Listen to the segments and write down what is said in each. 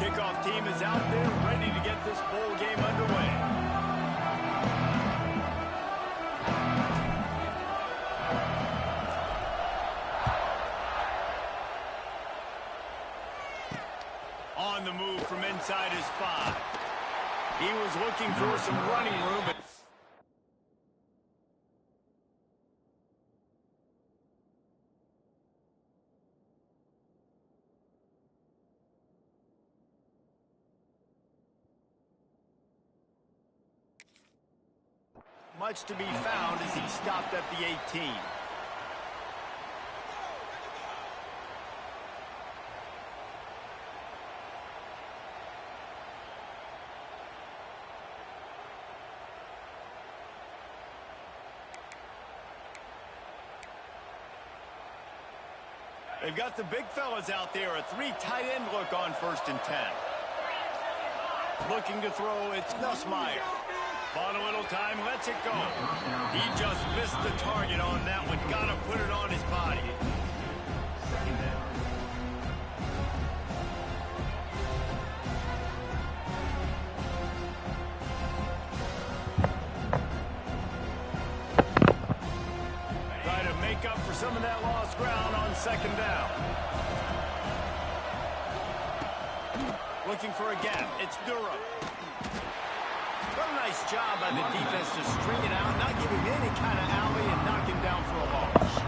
Kickoff team is out there ready to get this bowl game underway. On the move from inside his 5. He was looking for some running room, but much to be found as he stopped at the 18. They've got the big fellas out there, a 3 tight end look on 1st and 10. Looking to throw, it's Nussmeier. Bought a little time, lets it go. He just missed the target on that one. Got to put it on his body. Try to make up for some of that lost ground on 2nd down. Looking for a gap. It's Durham. What a nice job by the defense to string it out, not give him any kind of alley and knock him down for a loss.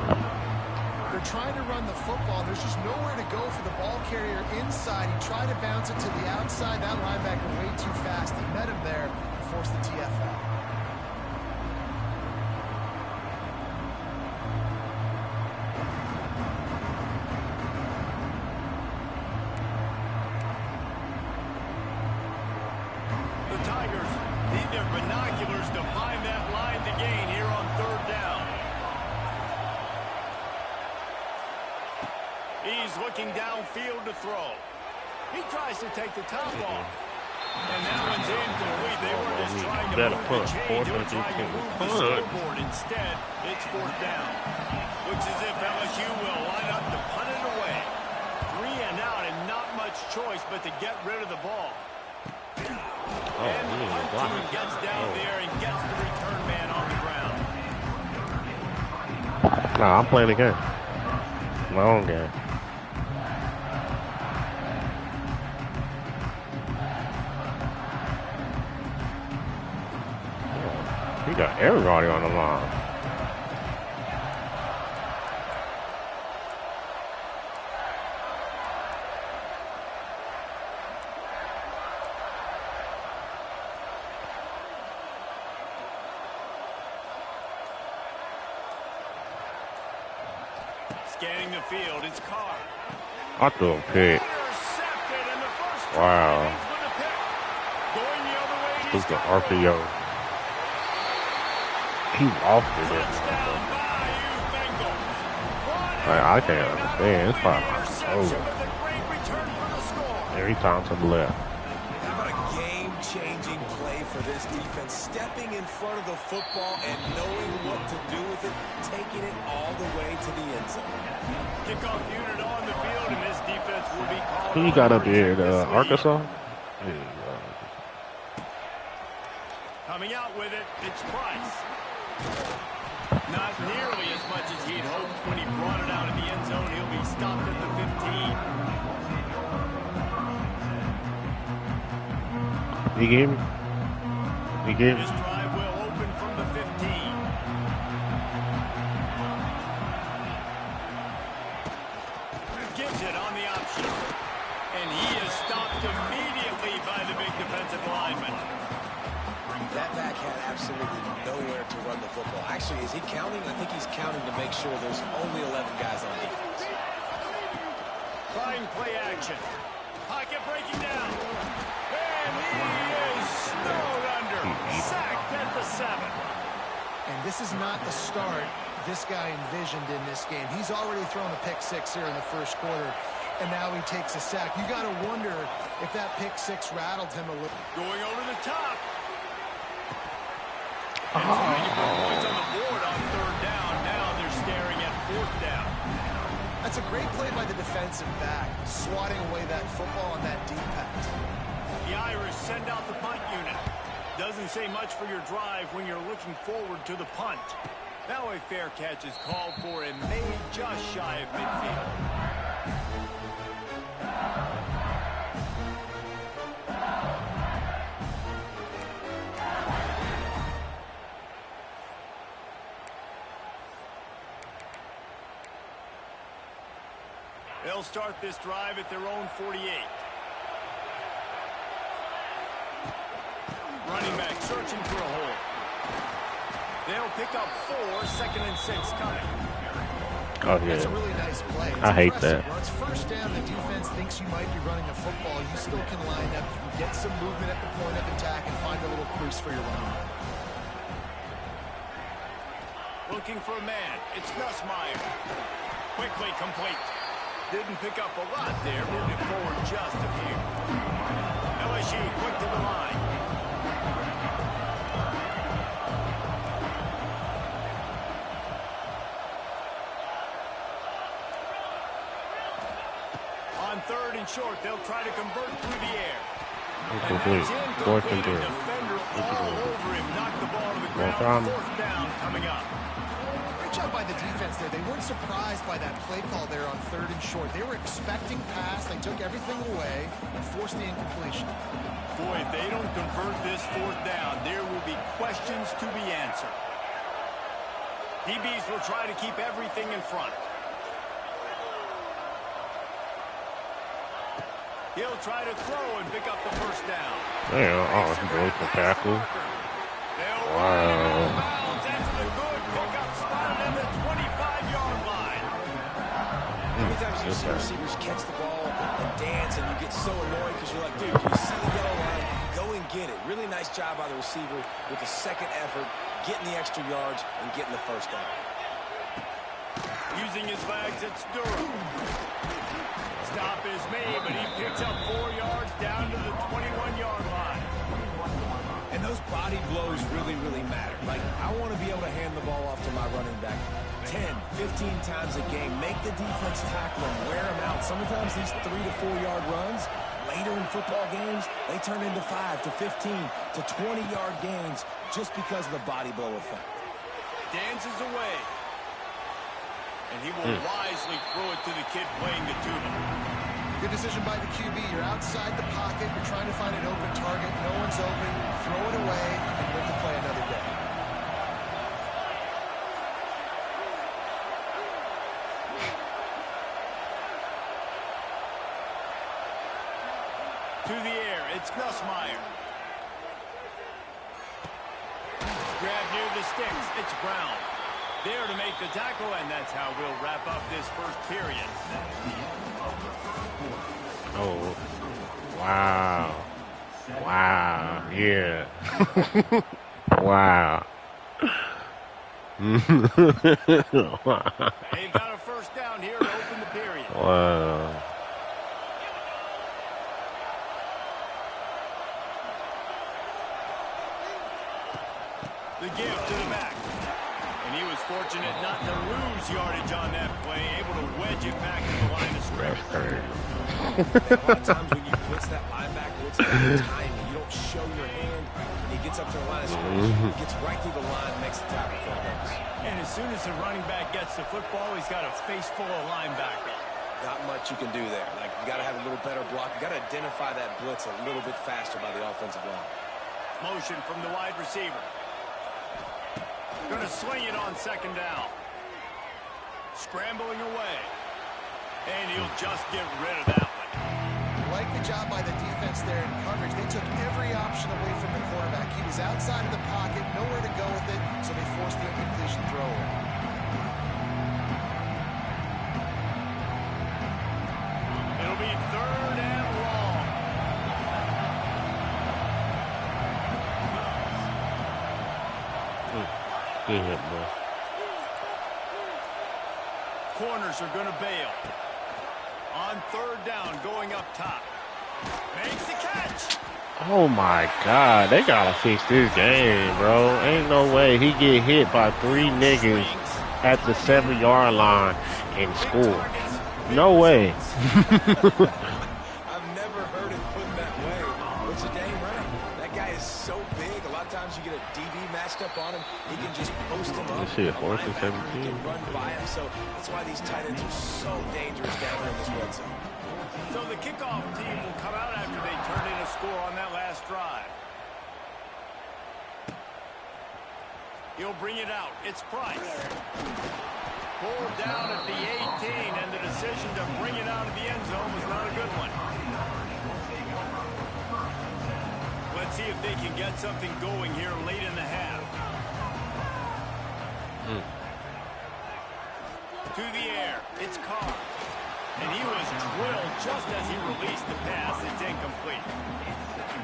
They're trying to run the football. There's just nowhere to go for the ball carrier inside. He tried to bounce it to the outside. That linebacker way too fast. He met him there and forced the TFL. Binoculars to find that line to gain here on 3rd down. He's looking downfield to throw. He tries to take the top off. And that one's incomplete. They were just trying to move the chains. They were trying to move the scoreboard. Instead, it's 4th down. Looks as if LSU will line up to punt it away. 3 and out and not much choice but to get rid of the ball. And the punt team gets down there and gets the return man on the ground. Nah, I'm playing the game. My own game. He got everybody on the line. Scanning the field, it's Carr. I threw a pick. Wow. This is the RPO. He lofted it. I can't understand. It's probably over. Every time to the left. How about a game-changing play for this defense? Stepping in front of the football and knowing what to do with it, taking it all the way to the end zone. Kickoff unit on the field, and this defense will be called. Who you got up here? Arkansas? Coming out with it, it's Price. Not nearly as much as he'd hoped when he brought it out of the end zone. He'll be stopped at the 15. He gave me. This drive will open from the 15. Gives it on the option. And he is stopped immediately by the big defensive lineman. That back had absolutely nowhere to run the football. Actually, is he counting? I think he's counting to make sure there's only 11 guys on defense. Trying play action. Pocket breaking down. And he is snowed under. Sacked at the 7. And this is not the start this guy envisioned in this game. He's already thrown a pick 6 here in the first quarter, and now he takes a sack. You got to wonder if that pick 6 rattled him a little. Going over the top. And trying to put points on the board on 3rd down. Now they're staring at 4th down. That's a great play by the defensive back, swatting away that football on that deep pass. The Irish send out the punt unit. Doesn't say much for your drive when you're looking forward to the punt. Now a fair catch is called for and made just shy of midfield. They'll start this drive at their own 48. Running back searching for a hole. They'll pick up 4, 2nd and 6 coming. Oh, yeah. That's a really nice play. I hate that. When it's first down, the defense thinks you might be running a football. You still can line up, you can get some movement at the point of attack, and find a little crease for your running back. Looking for a man. It's Nussmeier. Quickly complete. Didn't pick up a lot there. Moved it forward just a few. LSU quick to the line. On 3rd and short, they'll try to convert through the air. Incomplete. 4th and 3. Defender all over him. Knocked the ball to the ground. 4th down coming up. Great job by the defense there. They weren't surprised by that play call there on 3rd and short. They were expecting pass. They took everything away and forced the incompletion. Boy, if they don't convert this 4th down, there will be questions to be answered. DBs will try to keep everything in front. He'll try to throw and pick up the 1st down. Damn, oh, he broke the tackle. Wow. How many times do you see receivers catch the ball and dance and you get so annoyed because you're like, dude, you see the yellow line, go and get it. Really nice job by the receiver with the 2nd effort, getting the extra yards and getting the 1st down. Using his legs, it's Durham. Stop is made, but he picks up 4 yards down to the 21-yard line. And those body blows really, really matter. Like, I want to be able to hand the ball off to my running back 10, 15 times a game. Make the defense tackle him, wear him out. Sometimes these 3 to 4 yard runs, later in football games, they turn into 5 to 15 to 20-yard gains just because of the body blow effect. Dances away. And he will wisely throw it to the kid playing the tuba. Good decision by the QB. You're outside the pocket. You're trying to find an open target. No one's open. Throw it away and live to play another day. To the air, it's Nussmeier. Grab near the sticks, it's Brown. There to make the tackle, and that's how we'll wrap up this 1st period. Oh, wow. Wow, yeah. Wow. They've got a 1st down here to open the period. Wow. The give to the back. And he was fortunate not to lose yardage on that play, able to wedge it back to the line of scrimmage. A lot of times when you blitz that linebacker, it's about timing. You don't show your hand, and he gets up to the line of scrimmage, gets right through the line, and makes the tackle for a loss. And as soon as the running back gets the football, he's got a face full of linebacker. Not much you can do there. Like, you got to have a little better block. You got to identify that blitz a little bit faster by the offensive line. Motion from the wide receiver. Going to swing it on 2nd down. Scrambling away. And he'll just get rid of that one. Like the job by the defense there in coverage. They took every option away from the quarterback. He was outside of the pocket, nowhere to go with it, so they forced the incompletion throw. It'll be 3rd and long. Good hit, bro. Corners are going to bail. On 3rd down, going up top. Makes the catch. Oh my God, they gotta fix this game, bro. Ain't no way he get hit by 3 niggas at the 7-yard line and score. No way. I've never heard it put that way, but you're dang right. That guy is so big. A lot of times you get a DB matched up on him. He can just post him up. This shit, 4th and 17. He can run by him, so that's why these tight ends are so dangerous down here in this red zone. So the kickoff team will come out after they turn in a score on that last drive. He'll bring it out. It's Price. Pulled down at the 18, and the decision to bring it out of the end zone was not a good one. Let's see if they can get something going here late in the half. To the air. It's Carr. And he was drilled just as he released the pass. It's incomplete.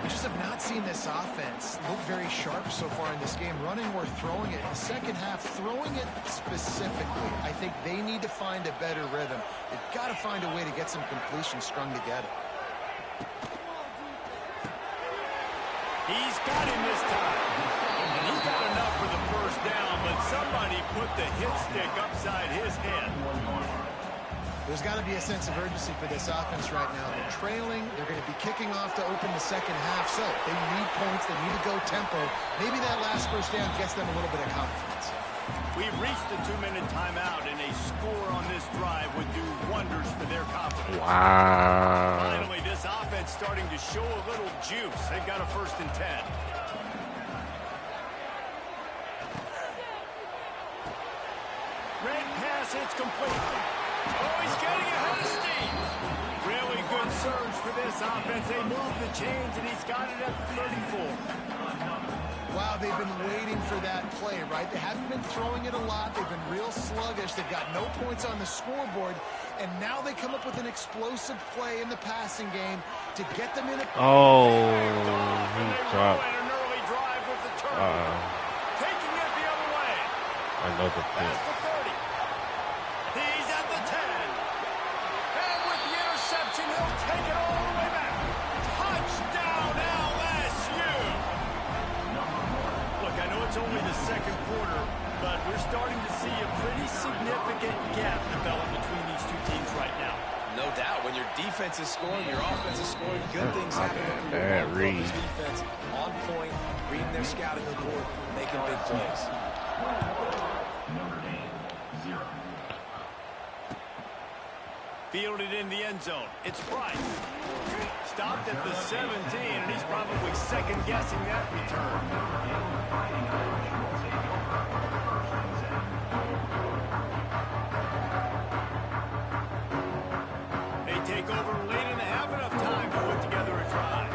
We just have not seen this offense look very sharp so far in this game, running or throwing it. In the second half, throwing it specifically, I think they need to find a better rhythm. They've got to find a way to get some completion strung together. He's got him this time. And he got enough for the first down, but somebody put the hit stick upside his head. There's got to be a sense of urgency for this offense right now. They're trailing. They're going to be kicking off to open the second half. So they need points. They need to go tempo. Maybe that last first down gets them a little bit of confidence. We've reached the 2-minute timeout, and a score on this drive would do wonders for their confidence. Wow. Finally, this offense starting to show a little juice. They've got a 1st and 10. Red pass, it's complete. Oh, he's getting ahead of steam. Really good surge for this offense. They move the chains, and he's got it at the 34. Wow, they've been waiting for that play, right? They haven't been throwing it a lot. They've been real sluggish. They've got no points on the scoreboard. And now they come up with an explosive play in the passing game to get them in a... Oh, he dropped. An early drive with the turn. Taking it the other way. Another pick. Past the 30. He's at the 10. And with the interception, he'll take it all the way back. Touchdown, LSU. Look, I know it's only the second quarter, but we're starting to see a pretty significant gap develop between these two teams right now. No doubt. When your defense is scoring, your offense is scoring, good things happen. Bad read. Defense on point, reading their scouting report, making big plays. Fielded in the end zone. It's Price. Stopped at the 17, and he's probably second-guessing that return. They take over late in the half, enough time to put together a drive.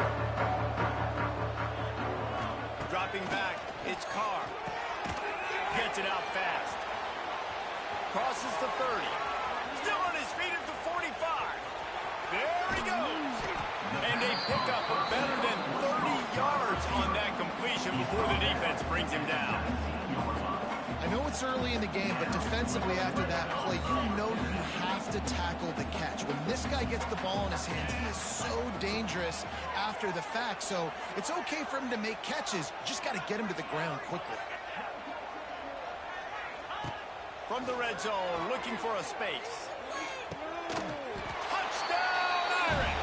Dropping back, it's Carr. Gets it out fast. Crosses the 30. Still on his feet at the 45. There he goes. And they pick up a better than 30 yards on that completion before the defense brings him down. I know it's early in the game, but defensively after that play, you know you have to tackle the catch. When this guy gets the ball in his hands, he is so dangerous after the fact. So it's okay for him to make catches. You just got to get him to the ground quickly. From the red zone, looking for a space. Touchdown, Irish!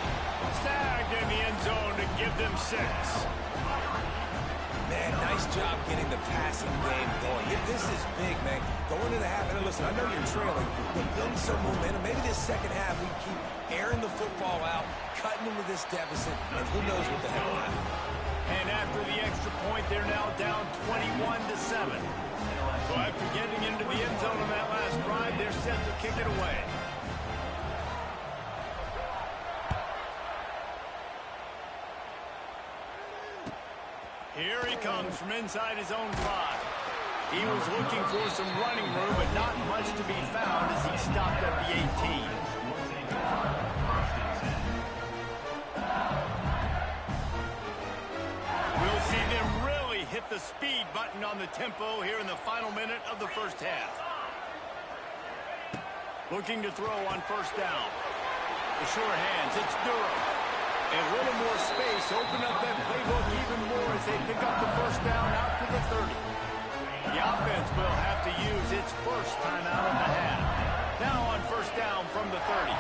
Snagged in the end zone to give them 6. Man, nice job getting the passing game going. This is big, man. Going into the half, and listen, I know you're trailing, but building some momentum. Maybe this second half we keep airing the football out, cutting into this deficit, and who knows what the heck will happen. And after the extra point, they're now down 21-7. So after getting into the end zone on that last drive, they're set to kick it away. Here he comes from inside his own 5. He was looking for some running room, but not much to be found as he stopped at the 18. We'll see them really hit the speed button on the tempo here in the final minute of the first half. Looking to throw on first down. The sure hands, it's Durham. A little more space, open up that playbook even more as they pick up the first down out to the 30. The offense will have to use its first timeout of the half. Now on first down from the 30.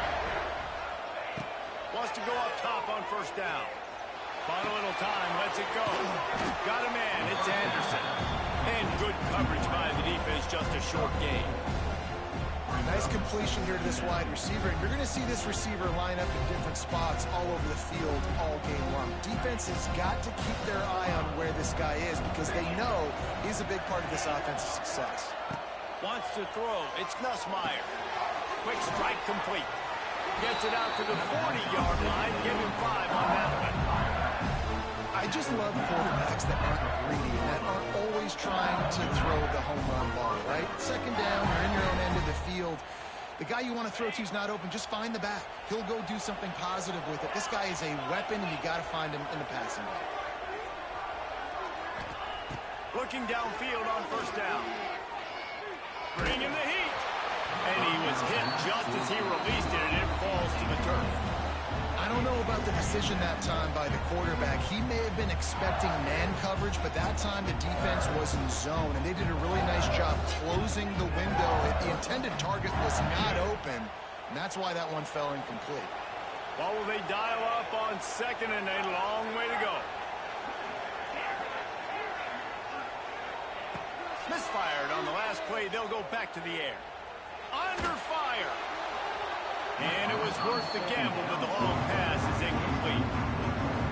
Wants to go up top on first down. Bought a little time, lets it go. Got a man, it's Anderson. And good coverage by the defense, just a short gain. Nice completion here to this wide receiver. And you're going to see this receiver line up in different spots all over the field all game long. Defense has got to keep their eye on where this guy is because they know he's a big part of this offense's success. Wants to throw. It's Nussmeier. Quick strike complete. Gets it out to the 40-yard line. Give him 5 on that one. I just love quarterbacks that aren't greedy and that aren't always trying to throw the home run ball, right? Second down, you're in your own end of the field. The guy you want to throw to is not open. Just find the back. He'll go do something positive with it. This guy is a weapon, and you got to find him in the passing game. Looking downfield on first down. Bring him the heat. And he was hit just as he released it, and it falls to the turf. I don't know about the decision that time by the quarterback. He may have been expecting man coverage, but that time the defense was in zone, and they did a really nice job closing the window. The intended target was not open, and that's why that one fell incomplete. Well, will they dial up on second and a long way to go? Misfired on the last play. They'll go back to the air. Under fire. And it was worth the gamble, but the long pass is incomplete.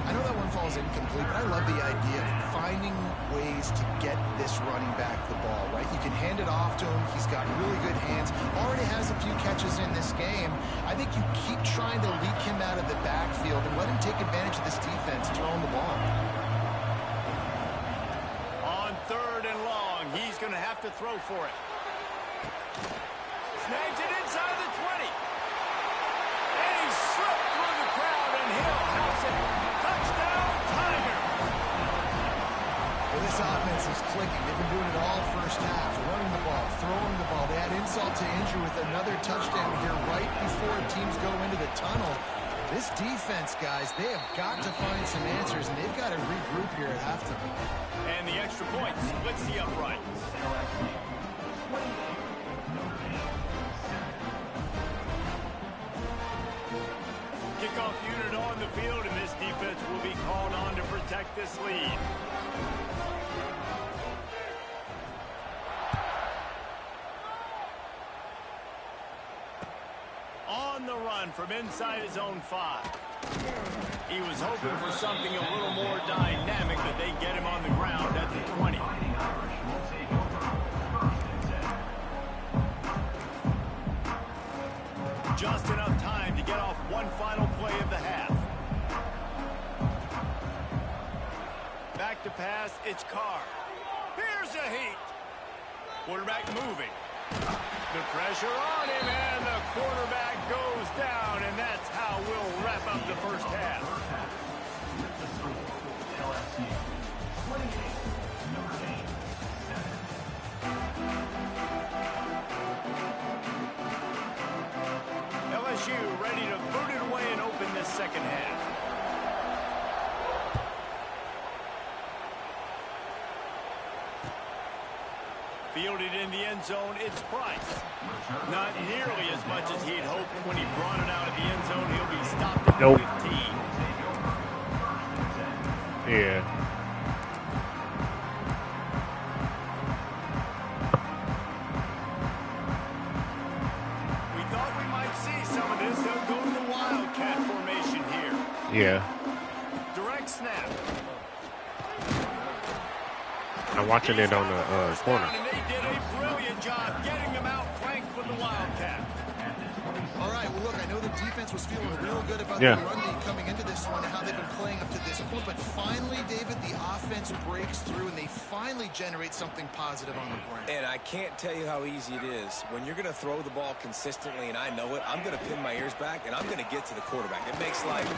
I know that one falls incomplete, but I love the idea of finding ways to get this running back the ball, right? You can hand it off to him. He's got really good hands. Already has a few catches in this game. I think you keep trying to leak him out of the backfield and let him take advantage of this defense throwing the ball. On third and long, he's going to have to throw for it. Snags it inside the 20. And he slipped through the crowd, and he'll house it. Touchdown, Tiger. Well, this offense is clicking. They've been doing it all first half, running the ball, throwing the ball. They add insult to injury with another touchdown here right before teams go into the tunnel. This defense, guys, they have got to find some answers, and they've got to regroup here at halftime. And the extra point splits the uprights. Kickoff unit on the field, and this defense will be called on to protect this lead. On the run from inside his own 5. He was hoping for something a little more dynamic, but they get him on the ground at the 20. Just enough time to get off one final play of the half. Back to pass, it's Carr. Here's a heat. Quarterback moving. The pressure on him, and the quarterback goes down, and that's how we'll wrap up the first half. LSU ready to boot it away and open this second half. Fielded in the end zone, it's Price. Not nearly as much as he'd hoped when he brought it out of the end zone. He'll be stopped at Nope. 15. Yeah. We thought we might see some of this. They'll go to the Wildcat formation here. Yeah. Direct snap. I'm watching it on the corner. And they did a brilliant job getting them out flanked with the Wildcat. All right, well, look, I know the defense was feeling real good about Yeah. the run D coming into this one and how they've been playing up to this point, but finally, David, the offense breaks through and they finally generate something positive on the ground. And I can't tell you how easy it is. When you're going to throw the ball consistently, and I know it, I'm going to pin my ears back, and I'm going to get to the quarterback. It makes life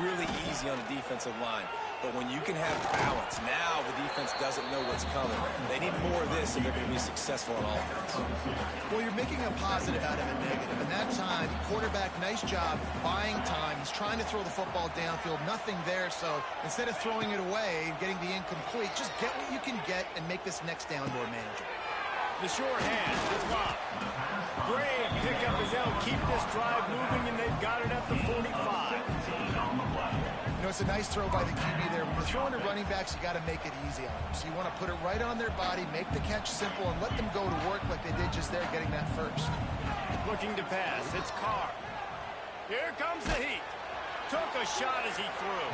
really easy on the defensive line. But when you can have balance, now the defense doesn't know what's coming. They need more of this if they're going to be successful on offense. Well, you're making a positive out of a negative. And that time, quarterback, nice job buying time. He's trying to throw the football downfield. Nothing there. So instead of throwing it away and getting the incomplete, just get what you can get and make this next down more manageable. The sure hand, it's locked. Great pickup as they'll keep this drive moving, and they've got it at the 45. You know, it's a nice throw by the QB there. When you're throwing to running backs, you got to make it easy on them. So you want to put it right on their body, make the catch simple, and let them go to work like they did just there, getting that first. Looking to pass, it's Carr. Here comes the heat. Took a shot as he threw.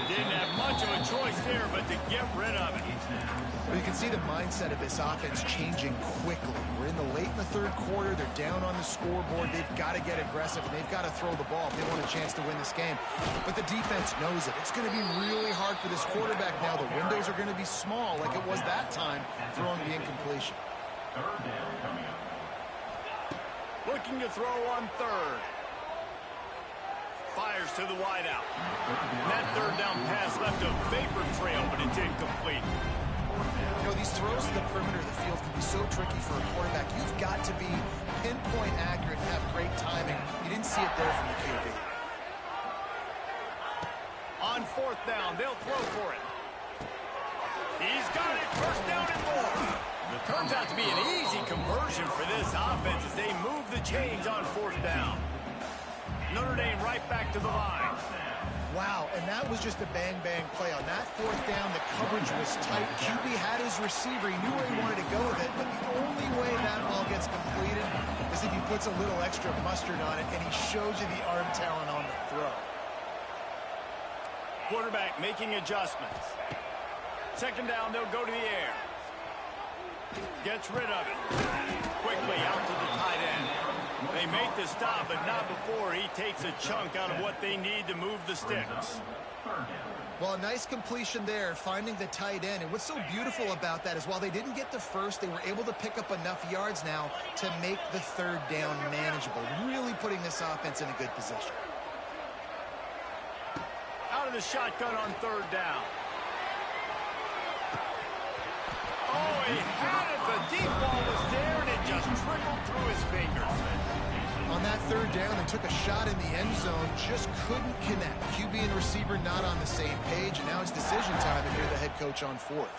Didn't have much of a choice there, but to get rid of it. Well, you can see the mindset of this offense changing quickly. We're in the late in the third quarter. They're down on the scoreboard. They've got to get aggressive, and they've got to throw the ball if they want a chance to win this game. But the defense knows it. It's going to be really hard for this quarterback now. The windows are going to be small like it was that time, throwing the incompletion. Looking to throw on third. Fires to the wideout. That third down pass left a vapor trail, but it's incomplete. You know, these throws to the perimeter of the field can be so tricky for a quarterback. You've got to be pinpoint accurate and have great timing. You didn't see it there from the QB. On fourth down, they'll throw for it. He's got it. First down and more. Turns out to be an easy conversion for this offense as they move the chains on fourth down. Notre Dame right back to the line. Wow, and that was just a bang-bang play. On that fourth down, the coverage was tight. QB had his receiver. He knew where he wanted to go with it, but the only way that ball gets completed is if he puts a little extra mustard on it, and he shows you the arm talent on the throw. Quarterback making adjustments. Second down, they'll go to the air. Gets rid of it. Quickly out to the tight end. They make the stop, but not before he takes a chunk out of what they need to move the sticks. Well, a nice completion there, finding the tight end. And what's so beautiful about that is while they didn't get the first, they were able to pick up enough yards now to make the third down manageable, really putting this offense in a good position. Out of the shotgun on third down. Oh, he had it. The deep ball was there, and it just trickled through his fingers. On that third down, they took a shot in the end zone, just couldn't connect. QB and receiver not on the same page, and now it's decision time if you're the head coach on fourth.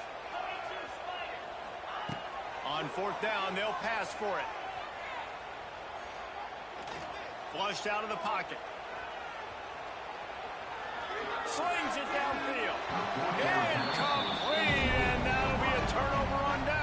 On fourth down, they'll pass for it. Flushed out of the pocket. Slings it downfield. Incomplete, and that'll be a turnover on down.